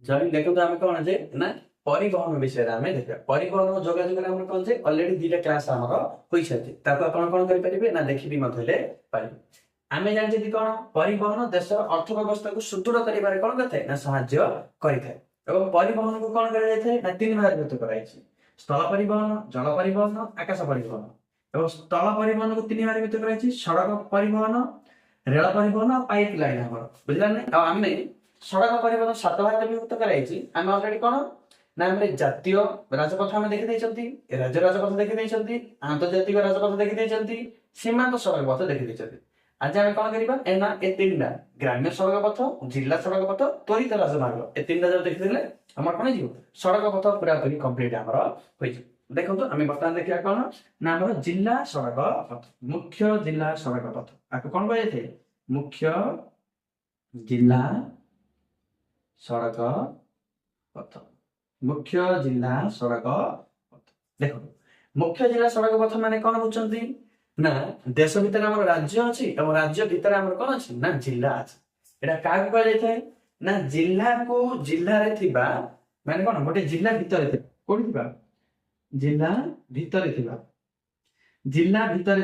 जब देखो आम कौन जे ना परिवहन विषय आम देखा परिवहन और जोगाजोग आम कौन जे अलरेडी दुईटा क्लास आम हो सारी कौन करेंगे ना देखी पारे आम जाने कौन परिवहन देश अर्थ व्यवस्था को सुदृढ़ कर कौन करता है ना साहाय्य करें परिवहन को कौन कर तीन भाग व्यक्त कर स्थल परिवहन जल परिवहन आकाश परिवहन और स्थल परिवहन को तीन भाग व्यक्त कर सड़क परिवहन रेल परिवहन पाइप लाइन आम बुझा ना आम सड़क परिवहन 7 भाग विभक्त कराई आम अलरेडी कौन ना आम जातीय राजपथ आम देखी राज्य राजपथ देखी आंतर्जातिक राजपथ देखी सीमांत सड़क पथ देखी आज आम कौन करवा ना ए तीन ग्राम्य सड़क पथ जिला सड़क पथ त्वरित राजमार्ग ए तीन जो देखी आम कौन हो सड़क पथ पूरा पूरी कम्प्लीट आमर हो देखो आम बर्तमान देखा कौन ना आम जिला सड़क पथ मुख्य जिला सड़क पथ आपको कौन कह मुख्य जिला सड़क पथ मुख्य जिला सड़क पथ देखो मुख्य जिला सड़क पथ माने कौन होचंती ना देश भीतर आम राज्य अच्छी और राज्य भीतर आम कौन अच्छी ना जिला अच्छी एटा क्या कह ना जिला को जिले माने कौन गोटे जिला भीतर कौन जिला भीतर जिला भीतर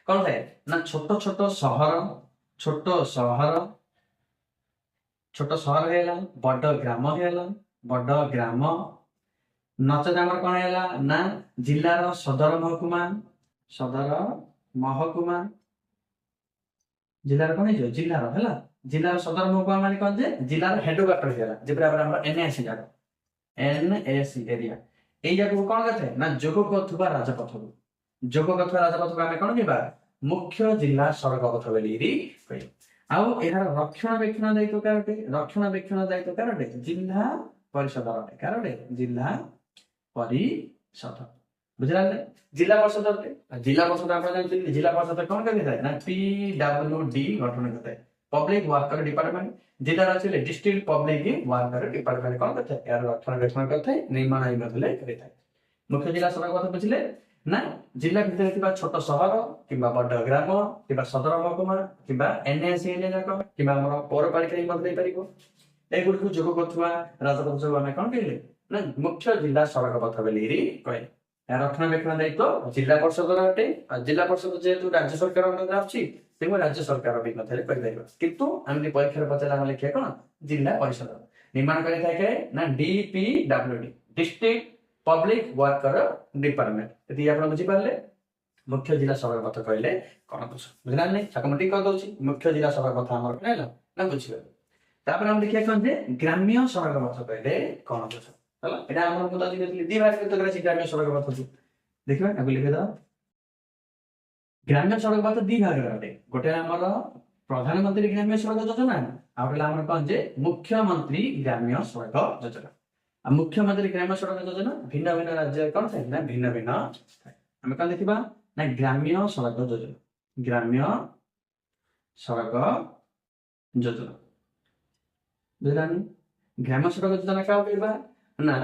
कौन थाए ना छोट छोट सहर छोट सहर है बड़ ग्राम है बड़ ग्राम नचेत आम कौन है ना जिलार सदर महकुमा जिलार कौन है जिलार है जिलार सदर महकुमा माने कौन जे जिलार हेडक्वार्टर है जेपरा हमर एनएसी जागा एनएसी एरिया ए जागा को कौन करथे ना जोग करथुबा राजपथ को आमे कौन निबा मुख्य जिला सड़क पथ बेली कहि आउ एहार रक्षणाबेक्षण दायित्व कारटे जिला परिषद कारटे जिला परिषद बुझला जिला परिषद आप जानते जिला परिषद कौन करता है ना PWD गठन करता है पब्लिक वर्कर डिपार्टमेंट जिला अच्छे डिस्ट्रिक्ट पब्लिक वर्कर डिपार्टमेंट कौन करता है यार रक्षणाबेक्षण करता है निर्माण करता है मुख्य जिला सड़क पथ बुझले ना जिला भीतर छोट सहर कि बड़ ग्राम कि सदर महकुमा कि एनएसी एरिया जाक कि पौरपालिका एगुड़ी जोग कर राजपथ सब आम कौन कहले ना मुख्य जिला सड़क पथ बेली कहे रक्षणाबेक्षण दायित्व जिला परिषद अटे जिला परिषद जेहेतु राज्य सरकार आछि राज्य सरकार भी किंतु आम परीक्षा पचार लिखा कौन जिला परिषद निर्माण कर DPWD district public worker department यदि आप बुझीपारे मुख्य जिला सड़क पथ कहले कौन बुझला नहीं ठीक कर मुख्य जिला सड़क पथ आम ना बुझे हम देखिए कौन ग्राम्य सड़क पथ कहले कौन बुझ दी भाग ग्राम्य सड़क पथ देखिए लिखे ग्राम्य सड़क पथ दी भाग गोटे आम प्रधानमंत्री ग्राम्य सड़क योजना आम कौन मुख्यमंत्री ग्राम्य सड़क योजना मुख्यमंत्री ग्राम्य सड़क योजना भिन्न भिन्न राज्य कौन थे ना भिन्न भिन्न आम कौन देखा ना ग्राम्य सड़क योजना बुझलानी ग्राम्य सड़क योजना क्या कहवा ना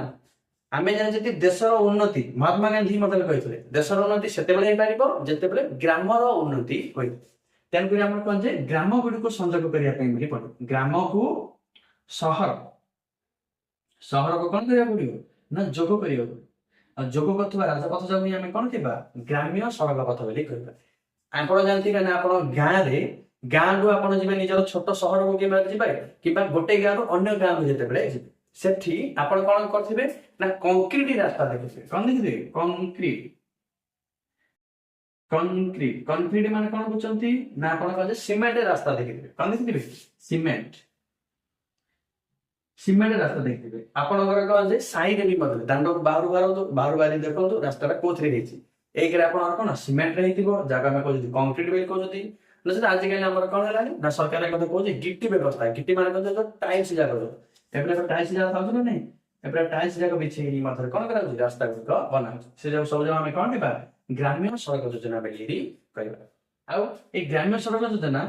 आम जानी देशर उन्नति महात्मा गांधी मतलब कहते देशर उन्नति से जिते ग्रामर उन्नति होती तेणुक आम कौन ग्राम गुड़ी को संजोग करने पड़े ग्राम को सहर को कौन करा पड़ो ना जोग कर जोग कर राजपथ जब आम कौन कह ग्राम्य सड़क पथ बोली कहवा आप जानते ना आप गाँव रु आप निजर छोट सहर को कि गोटे गाँव गोटे गाँव जिते सेठी आपण कौन करथिबे ना कंक्रीट रास्ता देखिबे कौन देखिबे कंक्रीट माने कौन बुझंती ना आपण कहे सीमेंट रास्ता देखिबे कौन देखिबे सीमेंट रास्ता देखिबे आपण घर कहे साइड भी मतलब दांडो बाहर देखो रास्ता कोथरे हेछि एक रे आपण कोन सीमेंट रे हेतिबो जागा में कहै कंक्रीट बेल कहै नसे आजिकल हमर कोन हलानी ना सरकार कथा कहै गिट्टी व्यवस्था गिट्टी माने कहे टाइल्स जागा एपरे टाइल्स जागा थाउ ना नहीं एपरे टाइल्स जागा बिछे मतलब कौन करा रास्ता गुड बना से जो सब आम कौन कहबा ग्राम्य सड़क योजना बेली कहबा आ ए ग्राम्य सड़क योजना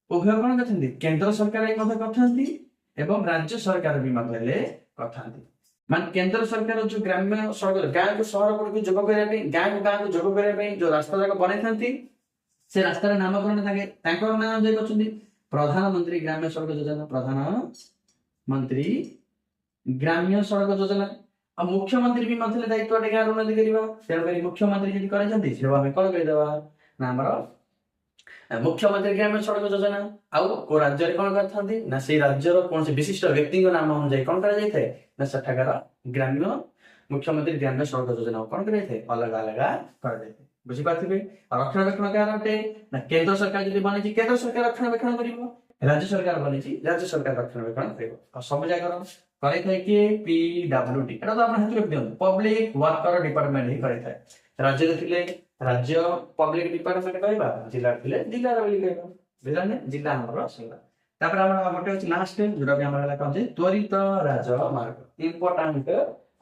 उभय कौन करथंदी केंद्र सरकार करथंदी एवं राज्य सरकार भी करथंदी मान केंद्र सरकार जो ग्राम्य सड़क गाँव को सहर को जोग करने गाँव को जोग करने जो रास्ता जाक बनई से रास्तार नामकरण थाके नाम जे प्रधानमंत्री ग्राम्य सड़क योजना ମନ୍ତ୍ରୀ ଗ୍ରାମ୍ୟ ସଡ଼କ ଯୋଜନା। ଆଉ ମୁଖ୍ୟମନ୍ତ୍ରୀ ବି ନଥିଲେ ଦାୟିତ୍ୱ ଗାଁର ଉନ୍ନତି କରିବା, ତେଣୁକରି ମୁଖ୍ୟମନ୍ତ୍ରୀ ଯଦି କରିଛନ୍ତି ସେଟାକୁ ଆମେ କଣ କହିଦେବା ନା ଆମର ମୁଖ୍ୟମନ୍ତ୍ରୀ ଗ୍ରାମ୍ୟ ସଡ଼କ ଯୋଜନା। ଆଉ କୋଉ ରାଜ୍ୟରେ କଣ କରିଥାନ୍ତି ନା ସେଇ ରାଜ୍ୟର କୌଣସି ବିଶିଷ୍ଟ ବ୍ୟକ୍ତିଙ୍କ ନାମ ଅନୁଯାୟୀ କଣ କରାଯାଇଥାଏ ନା ସେଠାକାର ଗ୍ରାମ୍ୟ ମୁଖ୍ୟମନ୍ତ୍ରୀ ଗ୍ରାମ୍ୟ ସଡ଼କ ଯୋଜନା କଣ କରାଯାଇଥାଏ ଅଲଗା ଅଲଗା କରାଯାଇଥାଏ। ବୁଝିପାରୁଥିବେ। ଆଉ ରକ୍ଷଣାବେକ୍ଷଣ କାହାର ଅଟେ ନା କେନ୍ଦ୍ର ସରକାର ଯଦି ବନେଇଛି କେନ୍ଦ୍ର ସରକାର ରକ୍ଷଣାବେକ୍ଷଣ କରିବ, ରାଜ୍ୟ ସରକାର ବନେଇଛି ରାଜ୍ୟ ସରକାର ରକ୍ଷଣାବେକ୍ଷଣ କରିବ। ଆଉ ସବୁ ଜାଗାର କରାଇଥାଏ କିଏ PWD, ଏଟା ତ ଆପଣ ହାତରେ ରଖିଦିଅନ୍ତୁ, ପବ୍ଲିକ ୱାର୍କର ଡିପାର୍ଟମେଣ୍ଟ ହିଁ କରାଇଥାଏ। ରାଜ୍ୟରେ ଥିଲେ ରାଜ୍ୟ ପବ୍ଲିକ ଡିପାର୍ଟମେଣ୍ଟ କହିବା, ଜିଲ୍ଲା ଥିଲେ ଜିଲ୍ଲାର ବୋଲି କହିବା। ବୁଝିଲେ ଜିଲ୍ଲା ଆମର ଆସିଲା। ତାପରେ ଆମର ଗୋଟେ ଅଛି ଲାଷ୍ଟ ଯୋଉଟା ବି ଆମର ହେଲା କଣ ଯେ ତ୍ୱରିତ ରାଜମାର୍ଗ, ଇମ୍ପୋର୍ଟାଣ୍ଟ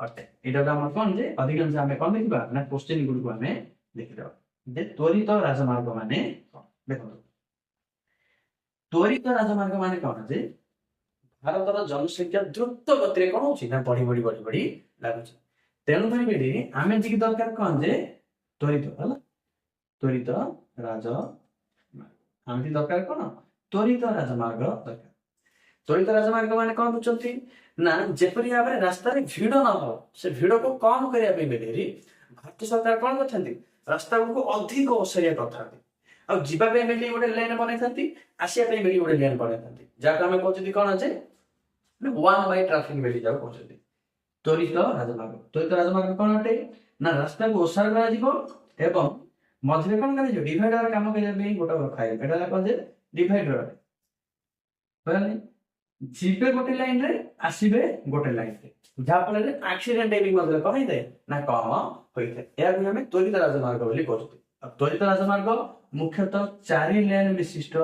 ଅଟେ। ଏଇଟା ଆମର କଣ ଯେ ଅଧିକାଂଶ ଆମେ କଣ ଦେଖିବା ନା କ୍ୱେଶ୍ଚିନ୍ ଗୁଡିକୁ ଆମେ ଦେଖିଦେବା ଯେ ତ୍ୱରିତ ରାଜମାର୍ଗ ମାନେ କଣ। ଦେଖନ୍ତୁ ତ୍ୱରିତ ରାଜମାର୍ଗ ମାନେ କଣ ଯେ ଭାରତର ଜନସଂଖ୍ୟା ଦ୍ରୁତ ଗତିରେ କଣ ହଉଛି ନା ବଢି ବଢି ବଢି ବଢି ଲାଗୁଛି। ତେଣୁ କରି ଆମେ ଟିକେ ଦରକାର କଣ ଯେ ତ୍ୱରିତ ହେଲା ତ୍ୱରିତ ରାଜମାର୍ଗ। ଆମେ ଦରକାର କଣ ତ୍ୱରିତ ରାଜମାର୍ଗ ଦରକାର। ତ୍ୱରିତ ରାଜମାର୍ଗ ମାନେ କଣ ବୁଝୁଛନ୍ତି ନା ଯେପରି ଭାବରେ ରାସ୍ତାରେ ଭିଡ ନ ହବ, ସେ ଭିଡକୁ କମ କରିବା ପାଇଁ ବୋଲି ଭାରତ ସରକାର କଣ କରିଛନ୍ତି ରାସ୍ତା ଗୁଡ଼ିକୁ ଅଧିକ ଓସାରିଆ କରିଥାନ୍ତି। ଆଉ ଯିବା ପାଇଁ ବେଲି ଗୋଟେ ଲେନ୍ ବନେଇଥାନ୍ତି, ଆସିବା ପାଇଁ ବେଲି ଗୋଟେ ଲେନ୍ ବନେଇଥାନ୍ତି, ଯାହାକୁ ଆମେ କହୁଛନ୍ତି କଣ ଯେ ୱାନ୍ ୱାଇ ଟ୍ରାଫିକ ବେଲି ଯାହାକୁ କହୁଛନ୍ତି ତ୍ୱରିତ ରାଜମାର୍ଗ। ତ୍ୱରିତ ରାଜମାର୍ଗ କଣ ଅଟେ ନା ରାସ୍ତାକୁ ଓସାର କରାଯିବ ଏବଂ ମଝିରେ କଣ କରାଯିବ ଡିଭାଇଡର କାମ କରିବା ପାଇଁ ଗୋଟେ ରଖାଯିବ। ଏଟା ହେଲା କଣ ଯେ ଡିଭାଇଡର ଅଟେ। ଯିବେ ଗୋଟେ ଲାଇନ ରେ ଆସିବେ ଗୋଟେ ଲାଇନ ରେ, ଯାହା ଫଳରେ ଆକ୍ସିଡେଣ୍ଟ ବି ମଧ୍ୟ କଣ ହେଇଥାଏ ନା କମ ହୋଇଥାଏ। ଏହାକୁ ଆମେ ତ୍ୱରିତ ରାଜମାର୍ଗ ବୋଲି କହୁଛନ୍ତି। ତ୍ୱରିତ ରାଜମାର୍ଗ ମୁଖ୍ୟତଃ 4 ଲେନ୍ ବିଶିଷ୍ଟ,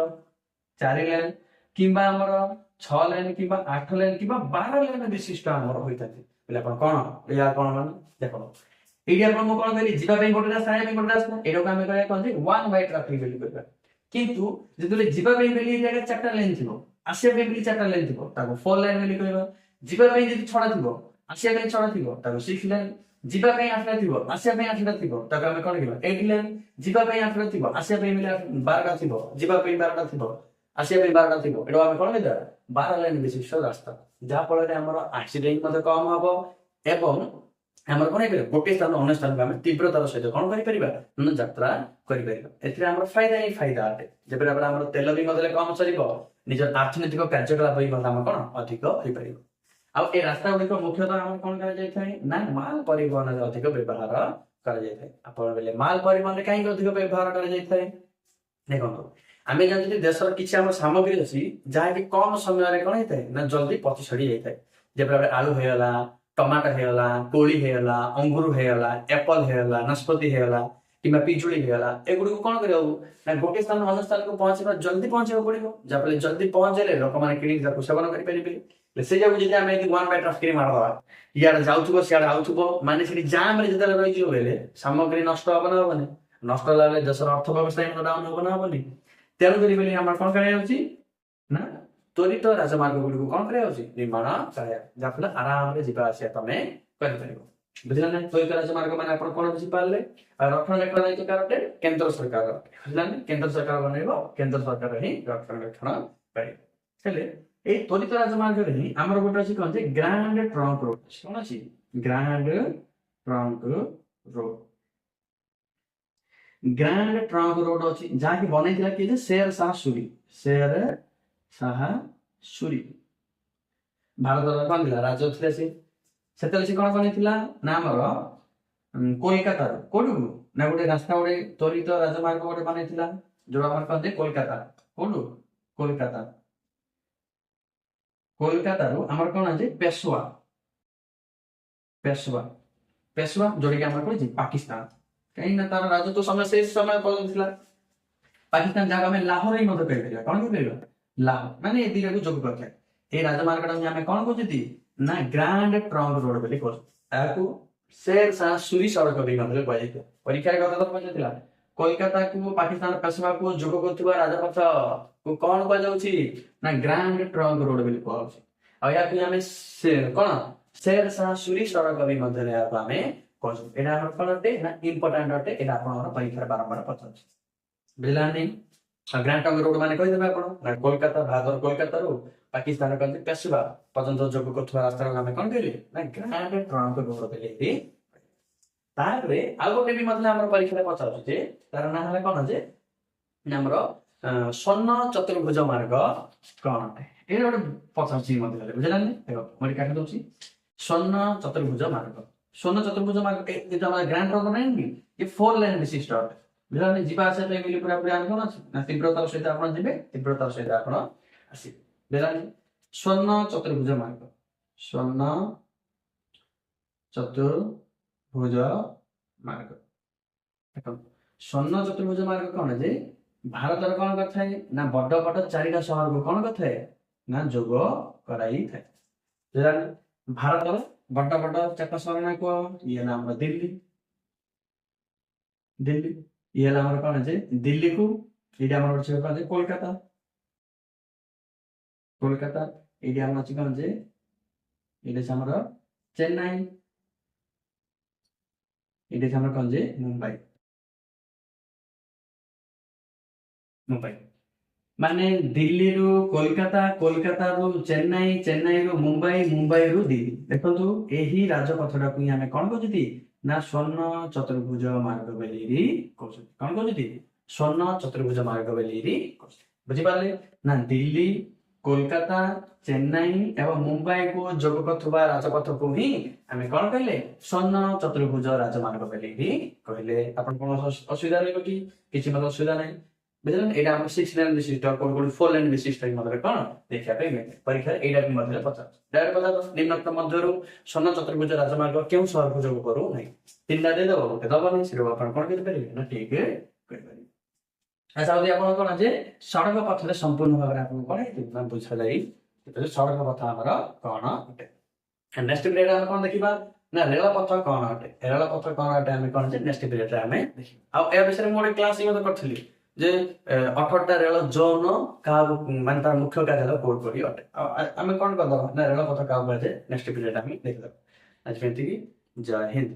4 ଲେନ୍ କିମ୍ବା ଆମର 6 ଲେନ୍ କିମ୍ବା 8 ଲେନ୍ କିମ୍ବା 12 ଲେନ୍ ବିଶିଷ୍ଟ ଆମର ହୋଇଥାଏ। ବୋଲେ ଆପଣ କଣ ଏଇଆ କଣ ମାନେ ଦେଖ ଏଇଠି ଆପଣ ମୁଁ କଣ କହିଲି ଯିବା ପାଇଁ ଗୋଟେ ରାସ୍ତା ଆସିବା ପାଇଁ ଗୋଟେ ରାସ୍ତା, ଏଇଟାକୁ ଆମେ କହିବା କଣ ଯେ ୱାନ୍ ୱାଇ ଟ୍ରାଫିକ ବୋଲି କହିବା। କିନ୍ତୁ ଯେତେବେଳେ ଯିବା ପାଇଁ ବେଲି ଏ ଜାଗାରେ 4ଟା ଲେନ୍ ଥିବ, ଆସିବା ପାଇଁ ବେଲି 4ଟା ଲେନ୍ ଥିବ, ତାକୁ 4 ଲେନ୍ ବୋଲି କହିବା। ଯିବା ପାଇଁ ଯଦି 6ଟା ଥିବ ଆସିବା ପାଇଁ 6ଟା ଥିବ ତାକୁ 6 ଲେନ୍। ଯିବା ପାଇଁ 8ଟା ଥିବ ଆସିବା ପାଇଁ 8ଟା ଥିବ ତାକୁ ଆମେ କଣ କହିବା 8 ଲେନ୍। ଯିବା ପାଇଁ 8ଟା ଥିବ ଆସିବା ପାଇଁ 12ଟା ଥିବ, ଯିବା ପାଇଁ 12ଟା ଥିବ ଆସିବା ପାଇଁ 12ଟା ଥିବ, ଏଇଟା ଆମେ କଣ କହିବା 12 ଲେନ୍ ବିଶିଷ୍ଟ ରାସ୍ତା। ଯାହା ଫଳରେ ଆମର ଆକ୍ସିଡେଣ୍ଟ ମଧ୍ୟ କମ ହବ ଏବଂ ଆମର କଣ ହେଇପାରିବ ଗୋଟେ ସ୍ଥାନ ଅନ୍ୟ ସ୍ଥାନକୁ ଆମେ ତୀବ୍ରତାର ସହିତ କଣ କରିପାରିବା ଯାତ୍ରା କରିପାରିବା। ଏଥିରେ ଆମର ଫାଇଦା ହିଁ ଫାଇଦା ଅଟେ। ଯେପରି ଭାବରେ ଆମର ତେଲ ବି ମଧ୍ୟ କମ ସରିବ, ନିଜର ଅର୍ଥନୈତିକ କାର୍ଯ୍ୟକଳାପ ବି ମଧ୍ୟ ଆମର କଣ ଅଧିକ ହେଇପାରିବ। ଆଉ ଏ ରାସ୍ତା ଗୁଡିକ ମୁଖ୍ୟତଃ ଆମର କଣ କରାଯାଇଥାଏ ନା ମାଲ ପରିବହନରେ ଅଧିକ ବ୍ୟବହାର କରାଯାଇଥାଏ। ଆପଣ କହିଲେ ମାଲ ପରିବହନରେ କାହିଁକି ଅଧିକ ବ୍ୟବହାର କରାଯାଇଥାଏ ଦେଖନ୍ତୁ ଆମେ ଜାଣିଛୁ ଦେଶର କିଛି ଆମର ସାମଗ୍ରୀ ଅଛି ଯାହାକି କମ ସମୟରେ କଣ ହେଇଥାଏ ନା ଜଲ୍ଦି ପଚି ସଢି ଯାଇଥାଏ। ଯେପରି ଭାବରେ ଆଳୁ ହେଇଗଲା, ଟମାଟୋ ହେଇଗଲା, କୋଳି ହେଇଗଲା, ଅଙ୍ଗୁର ହେଇଗଲା, ଏପଲ ହେଇଗଲା, ନାଶପତି ହେଇଗଲା କିମ୍ବା ପିଜୁଳି ହେଇଗଲା, ଏଗୁଡିକୁ କଣ କରିବାକୁ ନା ଗୋଟେ ସ୍ଥାନ ଅନ୍ୟ ସ୍ଥାନକୁ ପହଞ୍ଚିବା ଜଲ୍ଦି ପହଞ୍ଚିବାକୁ ପଡିବ। ଯାହାଫଳରେ ଜଲ୍ଦି ପହଞ୍ଚିଲେ ଲୋକମାନେ କିଣିକି ତାକୁ ସେବନ କରିପାରିବେ। ସେ ଯାକୁ ଯଦି ଆମେ ୱାନ୍ ବାଇ ଟ୍ରାଫିକ ମାରିଦବା, ଇଆଡେ ଯାଉଥିବ ସିଆଡେ ଆଉଥିବ, ମାନେ ସେଠି ଜାମ ରେ ଯେତେବେଳେ ରହିଯିବ ବୋଇଲେ ସାମଗ୍ରୀ ନଷ୍ଟ ହବ ନା ହବନି, ନଷ୍ଟ ହେଲା ବେଳେ ଦେଶର ଅର୍ଥ ବ୍ୟବସ୍ଥା ଡାଉନ ହବ ନା ହବନି। ତେଣୁକରି ବୋଲି ଆମର କଣ କରାଯାଉଛି ନା ତ୍ୱରିତ ରାଜମାର୍ଗ ଗୁଡିକୁ କଣ କରାଯାଉଛି ନିର୍ମାଣ କରାଯାଉଛି, ଯାହାଫଳରେ ଆରାମରେ ଯିବା ଆସିବା ତମେ କରିପାରିବ। ବୁଝିଲା ନା ତ୍ୱରିତ ରାଜମାର୍ଗ ମାନେ ଆପଣ କଣ ବୁଝିପାରିଲେ। ଆଉ ରକ୍ଷଣାବେକ୍ଷଣ ଦାୟିତ୍ୱ କାହାର ଅଟେ କେନ୍ଦ୍ର ସରକାର ଅଟେ। ବୁଝିଲା ନା କେନ୍ଦ୍ର ସରକାର ବନେଇବ, କେନ୍ଦ୍ର ସରକାର ହିଁ ରକ୍ଷଣାବେକ୍ଷଣ କରିବ। ହେଲେ ଏଇ ତ୍ୱରିତ ରାଜମାର୍ଗରେ ହିଁ ଆମର ଗୋଟେ ଅଛି କଣ ଯେ ଗ୍ରାଣ୍ଡ ଟ୍ରଙ୍କ ରୋଡ, କଣ ଅଛି grand trunk road. Grand trunk road ଅଛି ଯାହାକି ବନେଇଥିଲା କିଏ ଯେ ଶେର ଶାହ ସୁରୀ। ଶେର ଶାହ ସୁରୀ ଭାରତର କଣ ଥିଲା ରାଜ ଥିଲେ ସେ। ସେତେବେଳେ ସେ କଣ ବନେଇଥିଲା ନା ଆମର କୋଲକାତାରୁ କୋଉଠୁ ନା ଗୋଟେ ରାସ୍ତା ଗୋଟେ ତ୍ୱରିତ ରାଜମାର୍ଗ ଗୋଟେ ବନେଇଥିଲା ଯୋଉଟା ଆମର କହନ୍ତି କୋଲକାତା। କୋଉଠୁ କୋଲକାତା, କୋଲକାତାରୁ ଆମର କଣ ଅଛି ପେଶୱା, ପେଶୱା ପେଶୱା ଯୋଉଟାକି ଆମର କଣ ପାକିସ୍ତାନ। କାହିଁକି ନା ତାର ରାଜତ୍ୱ ସମୟ ସେ ସମୟ ପର୍ଯ୍ୟନ୍ତ ଥିଲା। ପାକିସ୍ତାନ ଯାହାକୁ ଆମେ ଲାହୋର ହିଁ ମଧ୍ୟ କହିପାରିବା, କଣ କହିପାରିବା ଲାହୋର, ମାନେ ଏ ଦିଟାକୁ ଯୋଗ କରିଥାଏ। এই ରାଜମାର୍ଗଟାକୁ ଆମେ କଣ କହୁଛନ୍ତି ନା ଗ୍ରାଣ୍ଡ ଟ୍ରଙ୍କ ରୋଡ ବୋଲି କହୁଛୁ। ଏହାକୁ ଶେର ଶାହ ସୁରୀ ସଡ଼କ ବି ମଧ୍ୟ କୁହାଯାଇଥିଲା। ପରୀକ୍ଷାରେ ଗତ ପଚାରିଥିଲା କୋଲକାତାକୁ ପାକିସ୍ତାନ ପେଶୱାକୁ ଯୋଗ କରୁଥିବା ରାଜପଥ କୁ କଣ କୁହାଯାଉଛି ନା ଗ୍ରାଣ୍ଡ ଟ୍ରଙ୍କ ରୋଡ ବୋଲି କୁହାଯାଉଛି। ଆଉ ଏହାକୁ ଆମେ କଣ ଶେର ଶାହ ସୁରୀ ସଡ଼କ ବି ମଧ୍ୟରେ ଏହାକୁ ଆମେ କହୁଛୁ। ଏଇଟା ଆମର କଣ ଅଟେ ନା ଇମ୍ପୋର୍ଟାଣ୍ଟ ଅଟେ, ଏଇଟା ଆପଣଙ୍କର ପରୀକ୍ଷାରେ ବାରମ୍ବାର ପଚାରୁଛି। ବୁଝିଲାନି ଗ୍ରାଣ୍ଡ ଟ୍ରଙ୍କ ରୋଡ ମାନେ କହିଦେବେ ଆପଣ ନା କୋଲକାତା ଭାରତର କୋଲକାତାରୁ ପାକିସ୍ତାନ କହନ୍ତି ପେଶୱା ପର୍ଯ୍ୟନ୍ତ ଯୋଗ କରୁଥିବା ରାସ୍ତାର ଆମେ କଣ କହିଲେ ନା ଗ୍ରାଣ୍ଡ ଟ୍ରଙ୍କ ରୋଡ ବୋଲି। ତାପରେ ଆଉ ଗୋଟେ ବି ମଧ୍ୟ ଆମର ପରୀକ୍ଷାରେ ପଚାରୁଛି ଯେ ତାର ନାଁ ହେଲା କଣ ଯେ ଆମର ସ୍ୱର୍ଣ୍ଣ ଚତୁର୍ଭୁଜ ମାର୍ଗ କଣ ଅଟେ? ଏଇଟା ଗୋଟେ ପଚାରୁଛି ମଧ୍ୟ ବୁଝିଲା ଦେଖ ମୁଁ ଏଠି କାଟି ଦଉଛି ସ୍ୱର୍ଣ୍ଣ ଚତୁର୍ଭୁଜ ମାର୍ଗ। ସ୍ୱର୍ଣ୍ଣ ଚତୁର୍ଭୁଜ ମାର୍ଗ ଯେହେତୁ ଆମର ଗ୍ରାଣ୍ଡ ଟ୍ରଙ୍କ ନାହିଁ କି ଏ 4 ଲେନ୍ ବିଶିଷ୍ଟ ଅଟେ ବୁଝିଲା ଯିବା ଆସିବା ପାଇଁ ବୋଲି ପୁରାପୁରି ଆମେ କଣ ଅଛି ନା ତୀବ୍ରତାର ସହିତ ଆପଣ ଯିବେ ତୀବ୍ରତାର ସହିତ ଆପଣ ଆସିବେ ବୁଝିଲା ସ୍ୱର୍ଣ୍ଣ ଚତୁର୍ଭୁଜ ମାର୍ଗ ସ୍ୱର୍ଣ୍ଣ ଚତୁର୍ଭୁଜ ମାର୍ଗ ଦେଖନ୍ତୁ ସ୍ୱର୍ଣ୍ଣ ଚତୁର୍ଭୁଜ ମାର୍ଗ କଣ ଯେ ଭାରତର କଣ କରିଥାଏ ନା ବଡ ବଡ 4ଟା ସହରକୁ କଣ କରିଥାଏ ନା ଯୋଗ କରାଇଥାଏ ବୁଝିଲା ଭାରତର ବଡ ବଡ 4ଟା ସହର ନା କୁହ ଇଏ ହେଲା ଆମର ଦିଲ୍ଲୀ ଦିଲ୍ଲୀ ଇଏ ହେଲା ଆମର କଣ ଯେ ଦିଲ୍ଲୀକୁ ଏଇଟା ଆମର ଅଛି କଣ ଯେ କୋଲକାତା କୋଲକାତା ଏଇଟା ଆମର ଅଛି କଣ ଯେ ଏଇଟା ଅଛି ଆମର ଚେନ୍ନାଇ ଏଇଟା ଅଛି ଆମର କଣ ଯେ ମୁମ୍ବାଇ ମୁମ୍ବାଇ ମାନେ ଦିଲ୍ଲୀରୁ କୋଲକାତା କୋଲକାତାରୁ ଚେନ୍ନାଇ ଚେନ୍ନାଇରୁ ମୁମ୍ବାଇ ମୁମ୍ବାଇରୁ ଦିଲ୍ଲୀ ଦେଖନ୍ତୁ ଏହି ରାଜପଥଟାକୁ ହିଁ ଆମେ କଣ କହୁଛନ୍ତି ନା ସ୍ୱର୍ଣ୍ଣ ଚତୁର୍ଭୁଜ ମାର୍ଗ ବୋଲି କହୁଛନ୍ତି କଣ କହୁଛନ୍ତି ସ୍ୱର୍ଣ୍ଣ ଚତୁର୍ଭୁଜ ମାର୍ଗ ବୋଲି କହୁଛନ୍ତି ବୁଝିପାରିଲେ ନା ଦିଲ୍ଲୀ କୋଲକାତା ଚେନ୍ନାଇ ଏବଂ ମୁମ୍ବାଇକୁ ଯୋଗ କରୁଥିବା ରାଜପଥକୁ ହିଁ ଆମେ କଣ କହିଲେ ସ୍ୱର୍ଣ୍ଣ ଚତୁର୍ଭୁଜ ରାଜମାର୍ଗ ବୋଲି କହିଲେ ଆପଣ କଣ ଅସୁବିଧା ରହିବ କି କିଛି ମଧ୍ୟ ଅସୁବିଧା ନାହିଁ ବୁଝିଲେ ଏଇଟା ଆମର 6 ଲେନ୍ ବିଶିଷ୍ଟ କୋଉଠି 4 ଲେନ୍ ବିଶିଷ୍ଟ ମଧ୍ୟରେ କଣ ଦେଖିବା ପାଇଁ ମିଳେ ପରୀକ୍ଷାରେ ଏଇଟା ବି ମଧ୍ୟରେ ପଚାରୁଛି ଡାଇରେକ୍ଟ ପଚାରୁଛି ନିମ୍ନୋକ୍ତ ମଧ୍ୟରୁ ସ୍ୱର୍ଣ୍ଣ ଚତୁର୍ଭୁଜ ରାଜମାର୍ଗ କେଉଁ ସହରକୁ ଯୋଗ କରୁ ନାହିଁ 3ଟା ଦେଇଦବ ଗୋଟେ ଦବନି ସେଠୁ ଆପଣ କଣ କରିପାରିବେ ନା ଠିକ କରିପାରିବେ ଆଚ୍ଛା ଯଦି ଆପଣ କଣ ଯେ ସଡ଼କ ପଥରେ ସମ୍ପୂର୍ଣ୍ଣ ଭାବରେ ଆପଣଙ୍କୁ କଣ ନା ବୁଝାଯାଇ ସଡ଼କ ପଥ ଆମର କଣ ଅଟେ ନେକ୍ସଟ ପିରିୟଡ ଆମେ କଣ ଦେଖିବା ନା ରେଳପଥ କଣ ଅଟେ ରେଳପଥ କଣ ଅଟେ ଆମେ କଣ ଯେ ନେକ୍ସଟ ପିରିୟଡରେ ଆମେ ଦେଖିବା ଆଉ ଏ ବିଷୟରେ ମୁଁ ଗୋଟେ କ୍ଲାସ ମଧ୍ୟ କରିଥିଲି ଯେ 18ଟା ରେଳ ଜୋନ କାହାକୁ ମାନେ ତାର ମୁଖ୍ୟ କାର୍ଯ୍ୟାଳୟ କୋଉଠି କୋଉଠି ଅଟେ ଆମେ କଣ କରିଦବା ନା ରେଳପଥ କାହାକୁ କୁହାଯାଏ ନେକ୍ସଟ ପିରିୟଡ ଆମେ ଦେଖିଦବା ଆଜି ପାଇଁ ଏତିକି ଜୟ ହିନ୍ଦ।